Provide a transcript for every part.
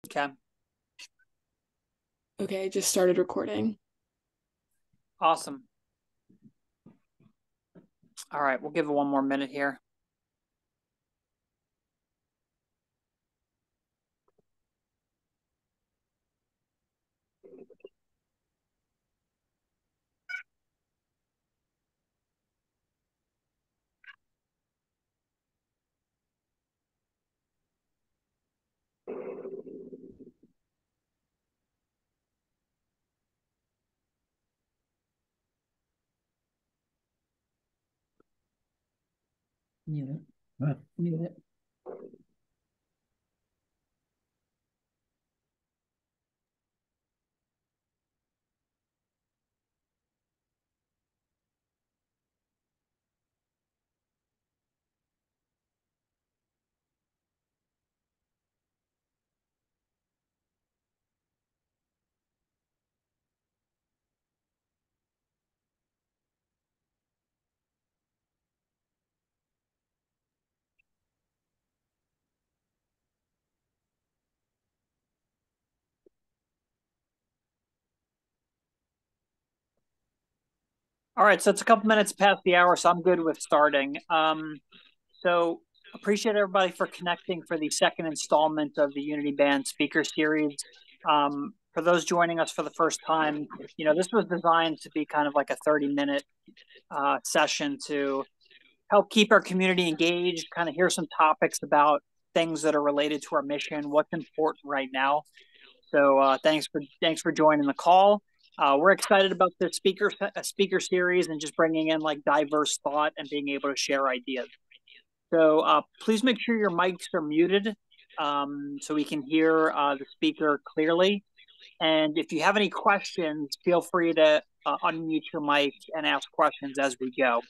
Okay, Okay, just started recording. awesome. All right, we'll give it one more minute here. Mute it. What? Mute it. All right, so it's a couple minutes past the hour, so I'm good with starting. So appreciate everybody for connecting for the second installment of the Unity Band speaker series. For those joining us for the first time, this was designed to be kind of like a 30-minute session to help keep our community engaged, kind of hear some topics about things that are related to our mission, what's important right now. So thanks for joining the call. We're excited about the speaker series and just bringing in like diverse thought and being able to share ideas. So please make sure your mics are muted so we can hear the speaker clearly. And if you have any questions, feel free to unmute your mic and ask questions as we go.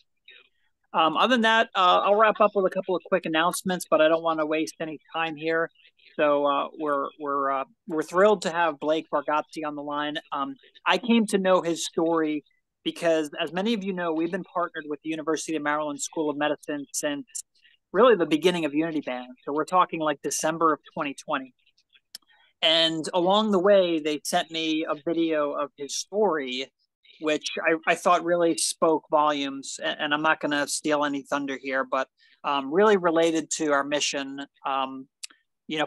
Other than that, I'll wrap up with a couple of quick announcements, but I don't want to waste any time here. So we're thrilled to have Blake Bargatze on the line. I came to know his story because, as many of you know, we've been partnered with the University of Maryland School of Medicine since really the beginning of Unity Band. So we're talking like December of 2020. And along the way, they sent me a video of his story, which I thought really spoke volumes. And I'm not going to steal any thunder here, but really related to our mission,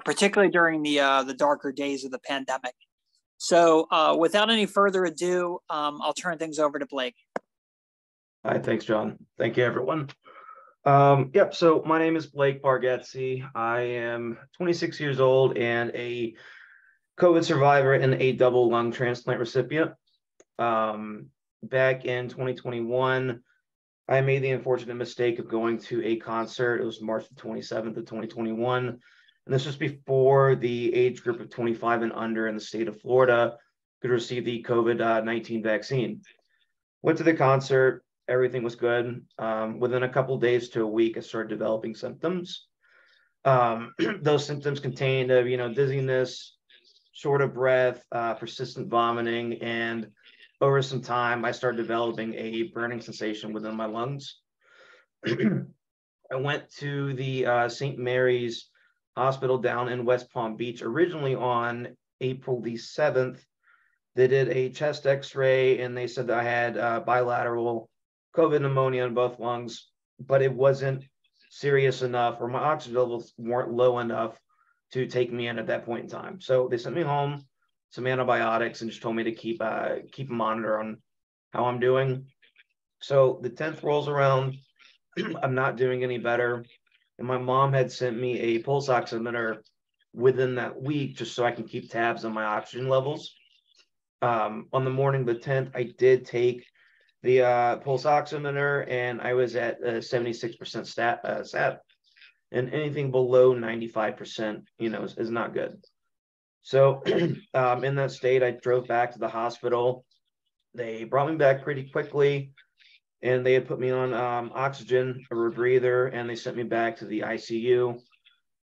particularly during the darker days of the pandemic. So without any further ado, I'll turn things over to Blake. Hi, thanks, John. Thank you, everyone. So my name is Blake Bargatze. I am 26 years old and a COVID survivor and a double lung transplant recipient. Back in 2021, I made the unfortunate mistake of going to a concert. It was March the 27th of 2021. And this was before the age group of 25 and under in the state of Florida could receive the COVID-19 vaccine. Went to the concert. Everything was good. Within a couple of days to a week, I started developing symptoms. Those symptoms contained dizziness, short of breath, persistent vomiting, and over some time, I started developing a burning sensation within my lungs. I went to the St. Mary's Hospital down in West Palm Beach originally on April the 7th. They did a chest x-ray and they said that I had bilateral COVID pneumonia in both lungs, but it wasn't serious enough or my oxygen levels weren't low enough to take me in at that point in time. So they sent me home, some antibiotics, and just told me to keep a monitor on how I'm doing. So the 10th rolls around, I'm not doing any better. And my mom had sent me a pulse oximeter within that week just so I can keep tabs on my oxygen levels. On the morning of the 10th, I did take the pulse oximeter and I was at 76% sat. And anything below 95%, is not good. So in that state, I drove back to the hospital. They brought me back pretty quickly and they had put me on oxygen, a rebreather, and they sent me back to the ICU.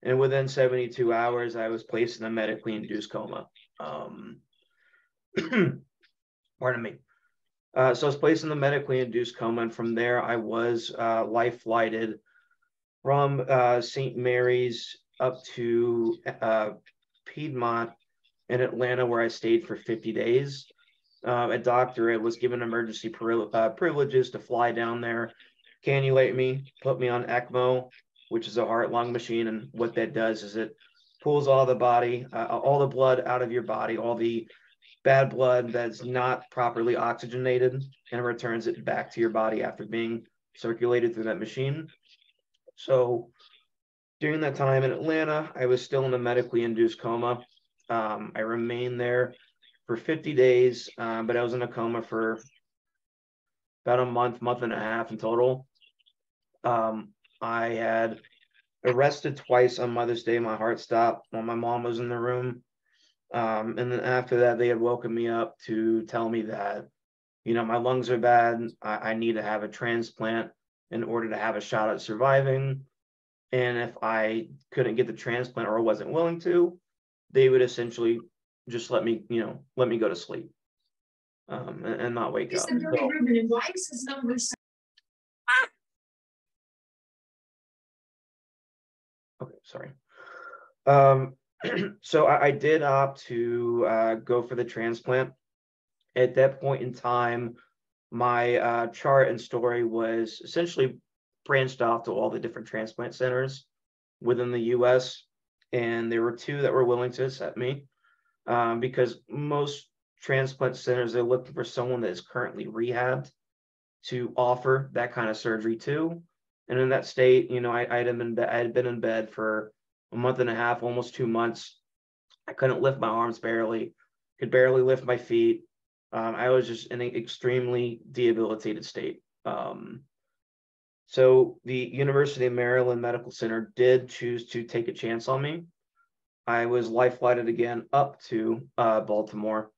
And within 72 hours, I was placed in a medically induced coma. Pardon me. So I was placed in the medically induced coma, and from there, I was life flighted from St. Mary's up to Piedmont in Atlanta, where I stayed for 50 days. A doctor was given emergency privileges to fly down there, cannulate me, put me on ECMO, which is a heart-lung machine. And what that does is it pulls all the blood out of your body, all the bad blood that's not properly oxygenated, and returns it back to your body after being circulated through that machine. So during that time in Atlanta, I was still in a medically induced coma. I remained there for 50 days, but I was in a coma for about a month and a half in total. I had arrested twice on Mother's Day. My heart stopped while my mom was in the room. And then after that, they had woken me up to tell me that, my lungs are bad. I need to have a transplant in order to have a shot at surviving. And if I couldn't get the transplant or wasn't willing to, they would essentially just let me go to sleep, and not wake up. Okay, sorry. So I did opt to go for the transplant. At that point in time, my chart and story was essentially branched off to all the different transplant centers within the US. And there were two that were willing to accept me, because most transplant centers, they're looking for someone that is currently rehabbed to offer that kind of surgery to. And in that state, I had been in bed for a month and a half, almost 2 months. I couldn't lift my arms barely, could barely lift my feet. I was just in an extremely debilitated state. So the University of Maryland Medical Center did choose to take a chance on me. I was life flighted again up to Baltimore,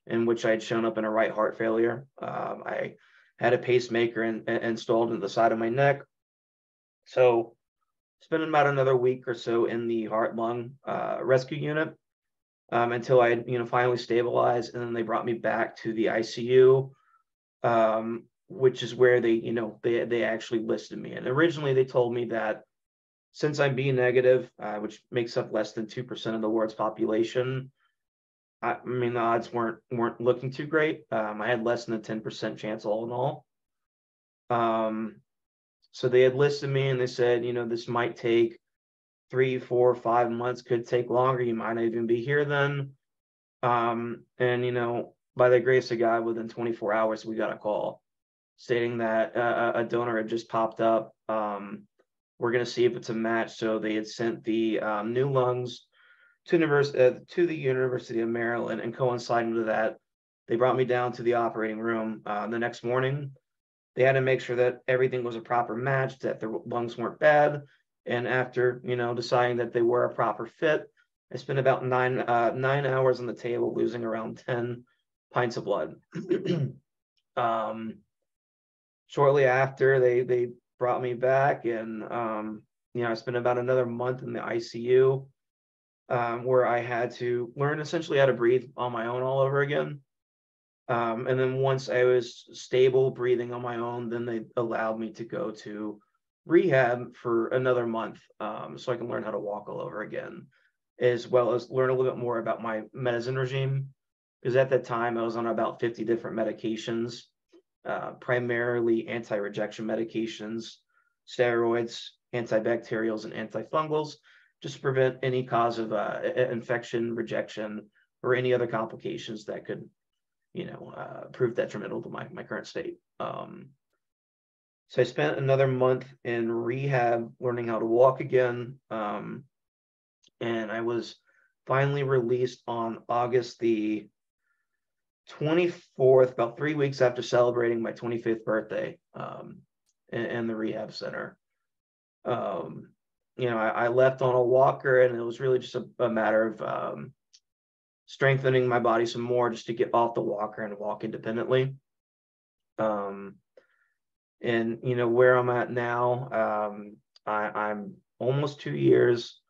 in which I had shown up in a right heart failure. I had a pacemaker installed in the side of my neck. So spent about another week or so in the heart-lung rescue unit, until I had, finally stabilized, and then they brought me back to the ICU, which is where they actually listed me. And originally they told me that since I'm B negative, which makes up less than 2% of the world's population, I mean, the odds weren't looking too great. I had less than a 10% chance all in all. So they had listed me, and they said, this might take 3, 4, 5 months, could take longer. You might not even be here then. And, by the grace of God, within 24 hours, we got a call stating that a donor had just popped up. We're going to see if it's a match. So they had sent the new lungs to the University of Maryland, and coinciding with that, they brought me down to the operating room the next morning. They had to make sure that everything was a proper match, that the lungs weren't bad. And after, deciding that they were a proper fit, I spent about 9 hours on the table, losing around 10 pints of blood. Shortly after, they brought me back, and I spent about another month in the ICU, where I had to learn essentially how to breathe on my own all over again. And then once I was stable breathing on my own, then they allowed me to go to rehab for another month, so I can learn how to walk all over again, as well as learn a little bit more about my medicine regime. Because at that time I was on about 50 different medications, primarily anti-rejection medications, steroids, antibacterials, and antifungals, just to prevent any cause of infection, rejection, or any other complications that could, prove detrimental to my current state. So I spent another month in rehab learning how to walk again. And I was finally released on August the 24th, about 3 weeks after celebrating my 25th birthday, in the rehab center. I left on a walker, and it was really just a matter of strengthening my body some more, just to get off the walker and walk independently. And where I'm at now, I'm almost 2 years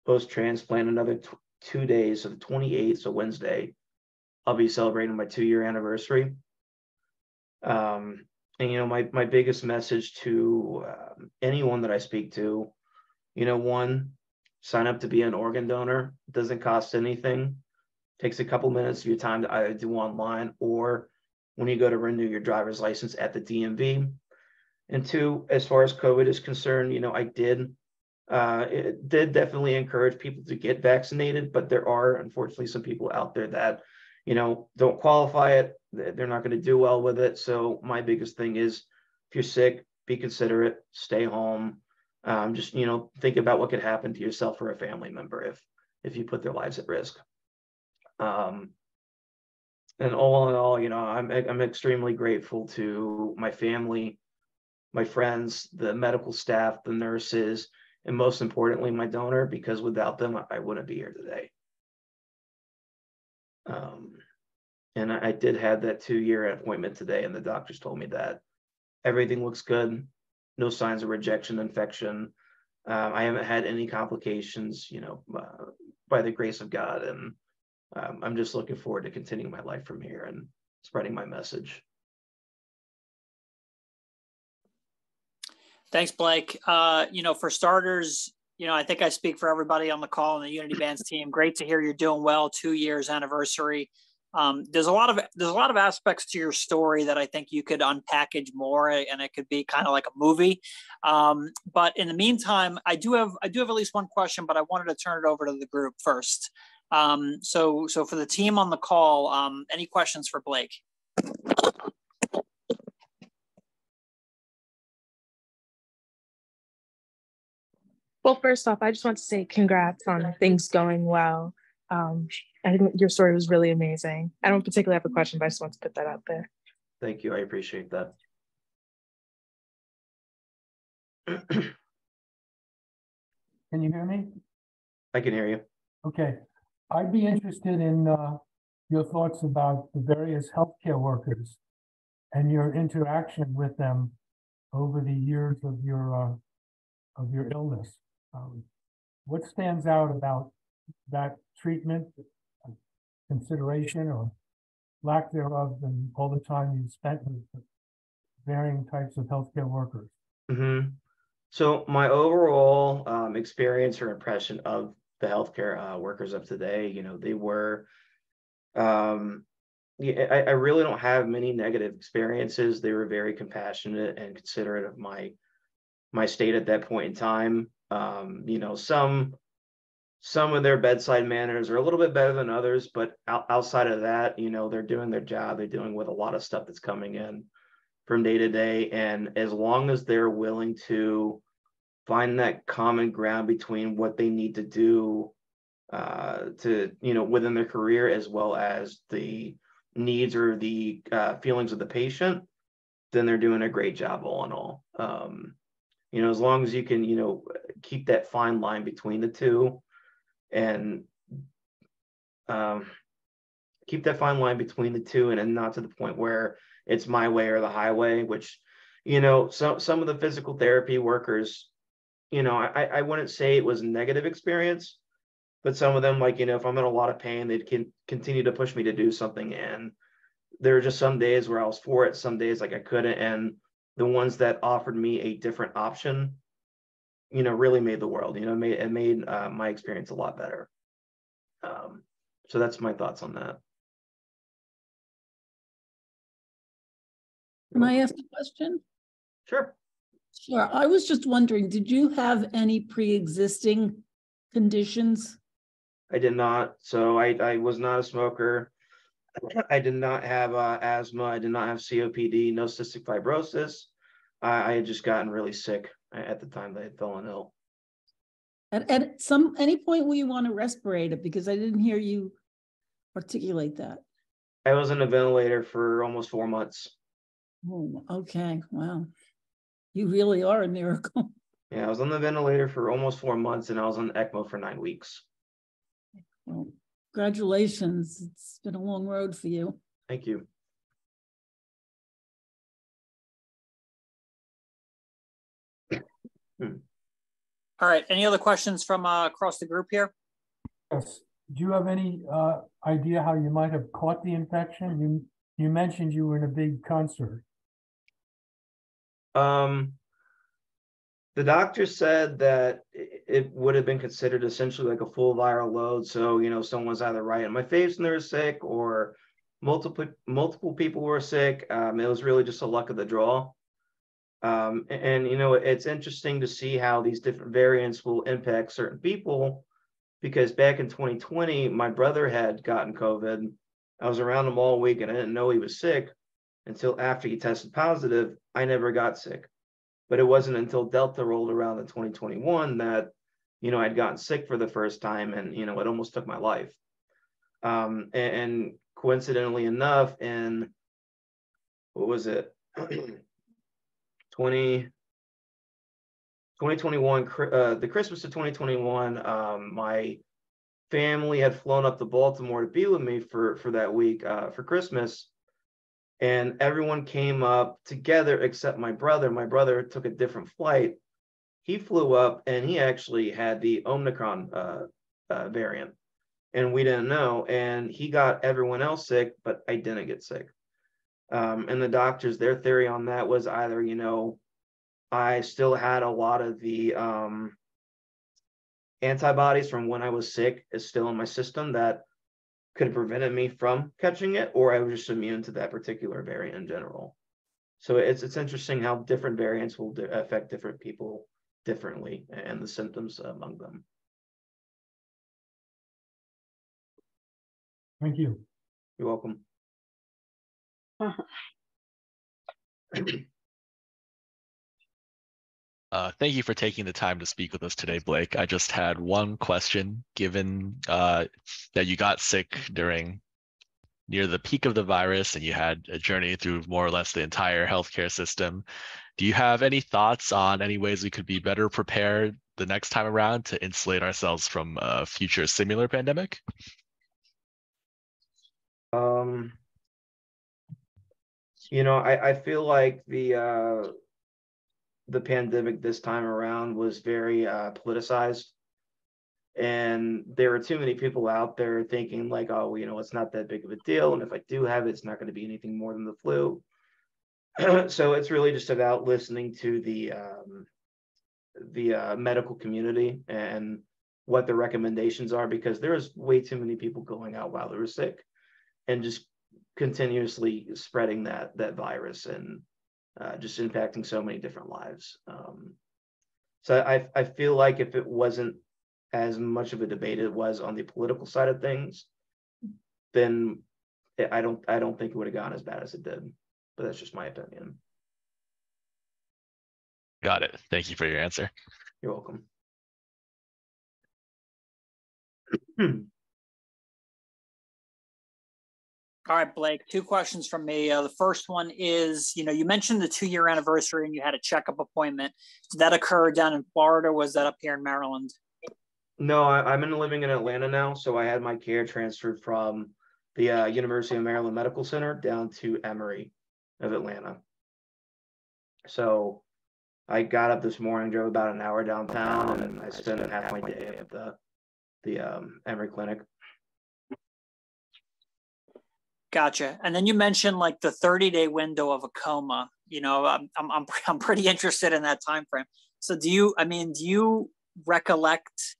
post-transplant. Another 2 days, so the 28th, so Wednesday, I'll be celebrating my 2-year anniversary. And my biggest message to anyone that I speak to, one, sign up to be an organ donor. It doesn't cost anything. Takes a couple minutes of your time to either do online or when you go to renew your driver's license at the DMV. And two, as far as COVID is concerned, it did definitely encourage people to get vaccinated, but there are unfortunately some people out there that, don't qualify it. They're not going to do well with it. So my biggest thing is, if you're sick, be considerate, stay home. Just, think about what could happen to yourself or a family member if you put their lives at risk. And all in all, I'm extremely grateful to my family, my friends, the medical staff, the nurses, and most importantly, my donor, because without them, I wouldn't be here today. And I did have that 2-year appointment today, and the doctors told me that everything looks good, no signs of rejection, infection. I haven't had any complications, by the grace of God. And I'm just looking forward to continuing my life from here and spreading my message. Thanks, Blake. For starters, I think I speak for everybody on the call and the Unity Bands team. Great to hear you're doing well. 2 years anniversary. There's a lot of aspects to your story that I think you could unpackage more, and it could be kind of like a movie. But in the meantime, I do have at least one question, but I wanted to turn it over to the group first. So for the team on the call, any questions for Blake? Well, first off, I just want to say congrats on things going well. I think your story was really amazing. I don't particularly have a question, but I just want to put that out there. Thank you. I appreciate that. Can you hear me? I can hear you. Okay. I'd be interested in your thoughts about the various healthcare workers and your interaction with them over the years of your illness. What stands out about that treatment, consideration, or lack thereof, and all the time you spent with varying types of healthcare workers? Mm-hmm. So my overall experience or impression of the healthcare workers of today, they were, I really don't have many negative experiences. They were very compassionate and considerate of my state at that point in time. Some of their bedside manners are a little bit better than others, but outside of that, they're doing their job. They're dealing with a lot of stuff that's coming in from day to day. And as long as they're willing to find that common ground between what they need to do within their career, as well as the needs or the feelings of the patient, then they're doing a great job all in all. As long as you can, keep that fine line between the two, and keep that fine line between the two, and not to the point where it's my way or the highway, which, some of the physical therapy workers, I wouldn't say it was a negative experience, but some of them, like, if I'm in a lot of pain, they'd continue to push me to do something. And there were just some days where I was for it, some days like I couldn't. And the ones that offered me a different option, really made the world, it made my experience a lot better. So that's my thoughts on that. Can I ask a question? Sure. Sure. I was just wondering, did you have any pre-existing conditions? I did not. So I was not a smoker. I did not have asthma. I did not have COPD, no cystic fibrosis. I had just gotten really sick at the time that I had fallen ill. At any point were you on a respirator? Because I didn't hear you articulate that. I was on a ventilator for almost 4 months. Oh, okay. Wow. You really are a miracle. Yeah, I was on the ventilator for almost 4 months, and I was on ECMO for 9 weeks. Well, congratulations. It's been a long road for you. Thank you. All right. Any other questions from across the group here? Yes. Do you have any idea how you might have caught the infection? You mentioned you were in a big concert. The doctor said that it would have been considered essentially like a full viral load. So, someone's either right in my face and they're sick, or multiple people were sick. It was really just a luck of the draw. It's interesting to see how these different variants will impact certain people, because back in 2020, my brother had gotten COVID. I was around him all week and I didn't know he was sick until after he tested positive. I never got sick. But it wasn't until Delta rolled around in 2021 that, I'd gotten sick for the first time, and, it almost took my life. And coincidentally enough, in, what was it? 2021, the Christmas of 2021, my family had flown up to Baltimore to be with me for that week for Christmas. And everyone came up together except my brother. My brother took a different flight. He flew up and he actually had the Omicron variant, and we didn't know. And he got everyone else sick, but I didn't get sick. And the doctors, their theory on that was either, I still had a lot of the antibodies from when I was sick is still in my system that could have prevented me from catching it, or I was just immune to that particular variant in general. So it's interesting how different variants will affect different people differently, and the symptoms among them. Thank you. You're welcome. Thank you for taking the time to speak with us today, Blake. I just had one question. Given that you got sick near the peak of the virus and you had a journey through more or less the entire healthcare system, do you have any thoughts on any ways we could be better prepared the next time around to insulate ourselves from a future similar pandemic? I feel like the pandemic this time around was very politicized, and there are too many people out there thinking like, oh, it's not that big of a deal, and if I do have it, it's not going to be anything more than the flu. So it's really just about listening to the medical community and what the recommendations are, because there is way too many people going out while they were sick and just continuously spreading that virus, and just impacting so many different lives. So I feel like if it wasn't as much of a debate it was on the political side of things, then I don't think it would have gone as bad as it did. But that's just my opinion. Got it. Thank you for your answer. You're welcome. All right, Blake, two questions from me. The first one is, you mentioned the 2-year anniversary and you had a checkup appointment. Did that occur down in Florida, or was that up here in Maryland? No, I'm living in Atlanta now. So I had my care transferred from the University of Maryland Medical Center down to Emory of Atlanta. So I got up this morning, drove about an hour downtown, and I spent half my day at the Emory Clinic. Gotcha. And then you mentioned like the 30-day window of a coma. I'm pretty interested in that time frame. So do you recollect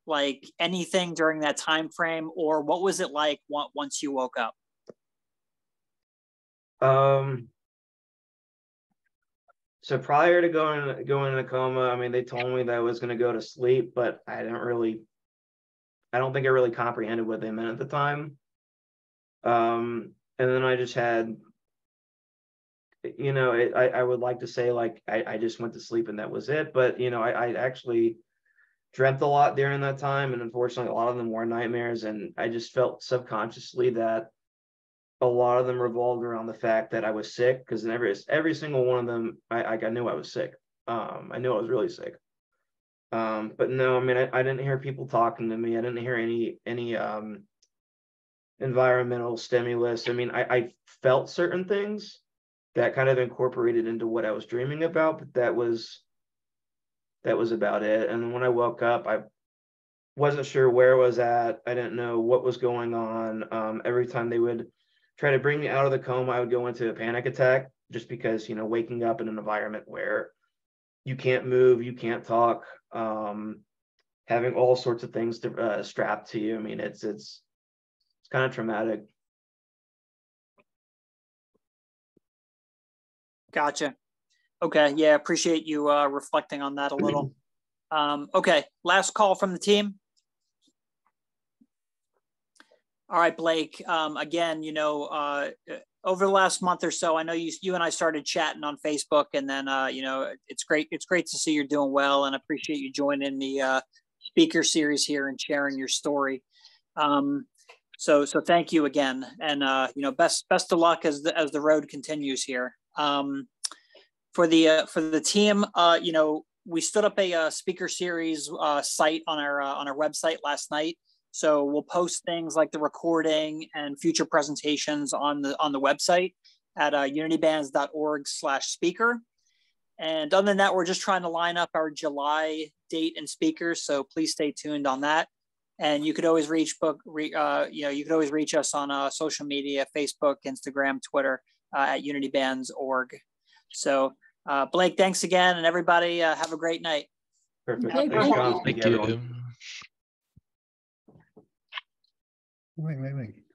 like anything during that time frame, or what was it like once you woke up? So prior to going in a coma, they told me that I was going to go to sleep, but I don't think I really comprehended what they meant at the time. And then I just had, I would like to say like I just went to sleep and that was it. But, I actually dreamt a lot during that time. And unfortunately, a lot of them were nightmares. And I just felt subconsciously that a lot of them revolved around the fact that I was sick, because in every single one of them, I knew I was sick. I knew I was really sick. But no, I didn't hear people talking to me. I didn't hear any environmental stimulus. I felt certain things that kind of incorporated into what I was dreaming about, but that was about it. And when I woke up, I wasn't sure where I was at. I didn't know what was going on. Every time they would try to bring me out of the coma, I would go into a panic attack, just because, waking up in an environment where you can't move, you can't talk, having all sorts of things strapped to you. I mean, it's kind of traumatic. Gotcha. Okay. Yeah. Appreciate you reflecting on that a little. Okay. Last call from the team. All right, Blake. Again, over the last month or so, I know you and I started chatting on Facebook, and then it's great to see you're doing well, and appreciate you joining the speaker series here and sharing your story. So thank you again, and best of luck as the road continues here. For the team, we stood up a speaker series site on our website last night. So we'll post things like the recording and future presentations on the website at unitybands.org/speaker. And other than that, we're just trying to line up our July date and speakers. So please stay tuned on that. And you could always reach us on social media, Facebook, Instagram, Twitter, at unitybands.org. So Blake, thanks again, and everybody have a great night. Perfect. Okay, Thanks, John. Thank Everyone. you. Wait.